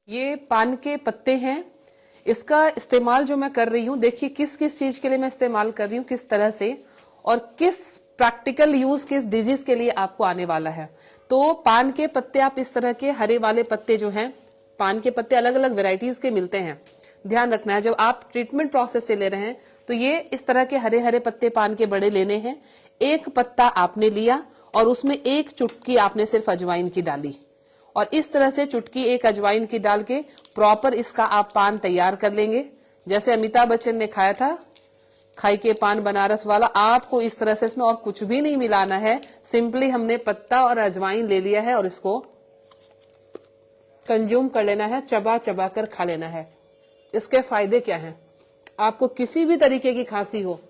ये पान के पत्ते हैं। इसका इस्तेमाल जो मैं कर रही हूँ, देखिए किस किस चीज के लिए मैं इस्तेमाल कर रही हूँ, किस तरह से, और किस प्रैक्टिकल यूज किस डिजीज के लिए आपको आने वाला है। तो पान के पत्ते आप इस तरह के हरे वाले पत्ते जो हैं, पान के पत्ते अलग अलग वेराइटीज के मिलते हैं। ध्यान रखना है जब आप ट्रीटमेंट प्रोसेस से ले रहे हैं तो ये इस तरह के हरे हरे पत्ते पान के बड़े लेने हैं। एक पत्ता आपने लिया और उसमें एक चुटकी आपने सिर्फ अजवाइन की डाली, और इस तरह से चुटकी एक अजवाइन की डाल के प्रॉपर इसका आप पान तैयार कर लेंगे। जैसे अमिताभ बच्चन ने खाया था, खाई के पान बनारस वाला, आपको इस तरह से इसमें और कुछ भी नहीं मिलाना है। सिंपली हमने पत्ता और अजवाइन ले लिया है और इसको कंज्यूम कर लेना है, चबा चबा कर खा लेना है। इसके फायदे क्या हैं? आपको किसी भी तरीके की खांसी हो,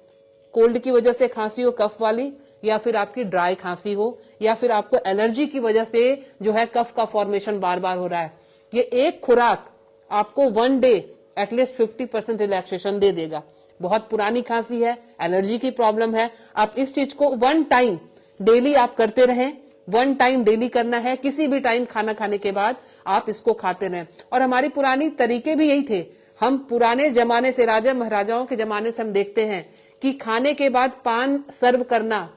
कोल्ड की वजह से खांसी हो कफ वाली, या फिर आपकी ड्राई खांसी हो, या फिर आपको एलर्जी की वजह से जो है कफ का फॉर्मेशन बार बार हो रहा है, ये एक खुराक आपको 1 डे एटलीस्ट 50% रिलैक्सेशन दे देगा। बहुत पुरानी खांसी है, एलर्जी की प्रॉब्लम है, आप इस चीज को 1 टाइम डेली आप करते रहें। 1 टाइम डेली करना है, किसी भी टाइम खाना खाने के बाद आप इसको खाते रहें। और हमारी पुरानी तरीके भी यही थे। हम पुराने जमाने से, राजा महाराजाओं के जमाने से हम देखते हैं कि खाने के बाद पान सर्व करना,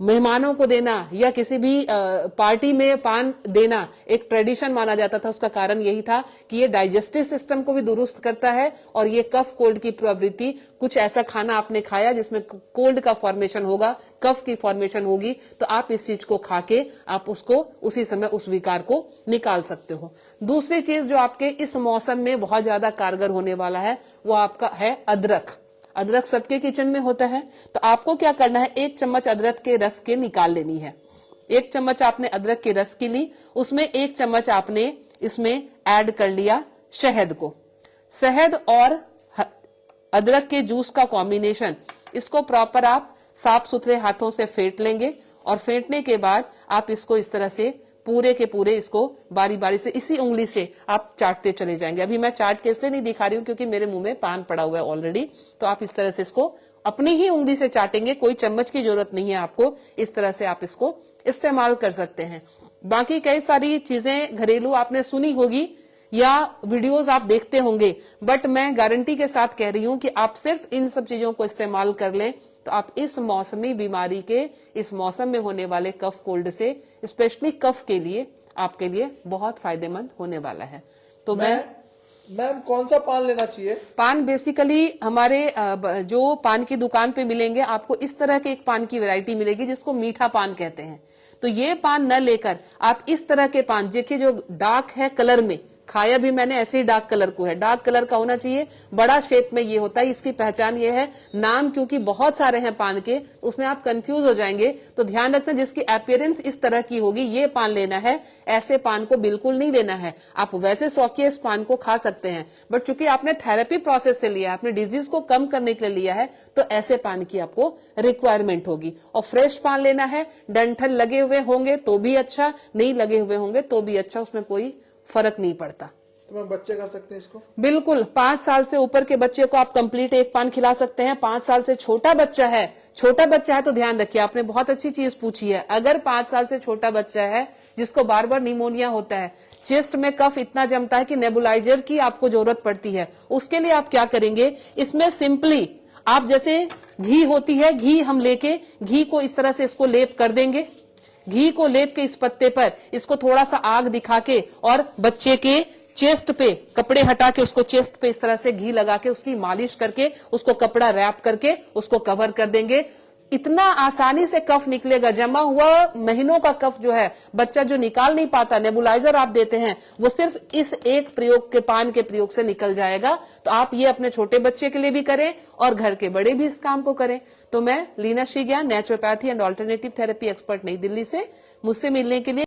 मेहमानों को देना, या किसी भी पार्टी में पान देना एक ट्रेडिशन माना जाता था। उसका कारण यही था कि ये डाइजेस्टिव सिस्टम को भी दुरुस्त करता है, और ये कफ कोल्ड की प्रवृत्ति, कुछ ऐसा खाना आपने खाया जिसमें कोल्ड का फॉर्मेशन होगा, कफ की फॉर्मेशन होगी, तो आप इस चीज को खा के आप उसको उसी समय उस विकार को निकाल सकते हो। दूसरी चीज जो आपके इस मौसम में बहुत ज्यादा कारगर होने वाला है वो आपका है अदरक। अदरक सबके किचन में होता है, तो आपको क्या करना है, 1 चम्मच अदरक के रस के निकाल लेनी है। 1 चम्मच आपने अदरक के रस की ली, उसमें 1 चम्मच आपने इसमें ऐड कर लिया शहद को। शहद और अदरक के जूस का कॉम्बिनेशन, इसको प्रॉपर आप साफ सुथरे हाथों से फेंट लेंगे, और फेंटने के बाद आप इसको इस तरह से पूरे के पूरे इसको बारी बारी से इसी उंगली से आप चाटते चले जाएंगे। अभी मैं चाट के इसलिए नहीं दिखा रही हूं क्योंकि मेरे मुंह में पान पड़ा हुआ है ऑलरेडी, तो आप इस तरह से इसको अपनी ही उंगली से चाटेंगे, कोई चम्मच की जरूरत नहीं है आपको। इस तरह से आप इसको इस्तेमाल कर सकते हैं। बाकी कई सारी चीजें घरेलू आपने सुनी होगी या वीडियोस आप देखते होंगे, बट मैं गारंटी के साथ कह रही हूं कि आप सिर्फ इन सब चीजों को इस्तेमाल कर लें तो आप इस मौसमी बीमारी के, इस मौसम में होने वाले कफ कोल्ड से, स्पेशली कफ के लिए, आपके लिए बहुत फायदेमंद होने वाला है। तो मैम कौन सा पान लेना चाहिए? पान बेसिकली हमारे जो पान की दुकान पे मिलेंगे, आपको इस तरह के एक पान की वैरायटी मिलेगी जिसको मीठा पान कहते हैं। तो ये पान न लेकर आप इस तरह के पान, देखिए जो डार्क है कलर में, खाया भी मैंने ऐसे ही डार्क कलर को है, डार्क कलर का होना चाहिए, बड़ा शेप में ये होता है। इसकी पहचान ये है, नाम क्योंकि बहुत सारे हैं पान के, उसमें आप कंफ्यूज हो जाएंगे, तो ध्यान रखना जिसकी अपीयरेंस इस तरह की होगी ये पान लेना है। ऐसे पान को बिल्कुल नहीं लेना है। आप वैसे शौकिया इस पान को खा सकते हैं, बट चूंकि आपने थेरेपी प्रोसेस से लिया है, आपने डिजीज को कम करने के लिए लिया है, तो ऐसे पान की आपको रिक्वायरमेंट होगी। और फ्रेश पान लेना है, डंठल लगे हुए होंगे तो भी अच्छा, नहीं लगे हुए होंगे तो भी अच्छा, उसमें कोई फर्क नहीं पड़ता। तो मैं बच्चे खा सकते हैं इसको? बिल्कुल, 5 साल से ऊपर के बच्चे को आप कंप्लीट एक पान खिला सकते हैं। 5 साल से छोटा बच्चा है तो ध्यान रखिए, आपने बहुत अच्छी चीज पूछी है। अगर 5 साल से छोटा बच्चा है जिसको बार बार निमोनिया होता है, चेस्ट में कफ इतना जमता है कि नेबुलाइजर की आपको जरूरत पड़ती है, उसके लिए आप क्या करेंगे, इसमें सिंपली आप जैसे घी होती है, घी हम लेके घी को इस तरह से इसको लेप कर देंगे। घी को लेप के इस पत्ते पर इसको थोड़ा सा आग दिखा के, और बच्चे के चेस्ट पे कपड़े हटा के उसको चेस्ट पे इस तरह से घी लगा के उसकी मालिश करके उसको कपड़ा रैप करके उसको कवर कर देंगे। इतना आसानी से कफ निकलेगा। जमा हुआ महीनों का कफ जो है बच्चा जो निकाल नहीं पाता, नेबुलाइजर आप देते हैं, वो सिर्फ इस एक प्रयोग के, पान के प्रयोग से निकल जाएगा। तो आप ये अपने छोटे बच्चे के लिए भी करें और घर के बड़े भी इस काम को करें। तो मैं Leena Shrigyan, naturopathy and alternative therapy expert, New Delhi से, मुझसे मिलने के लिए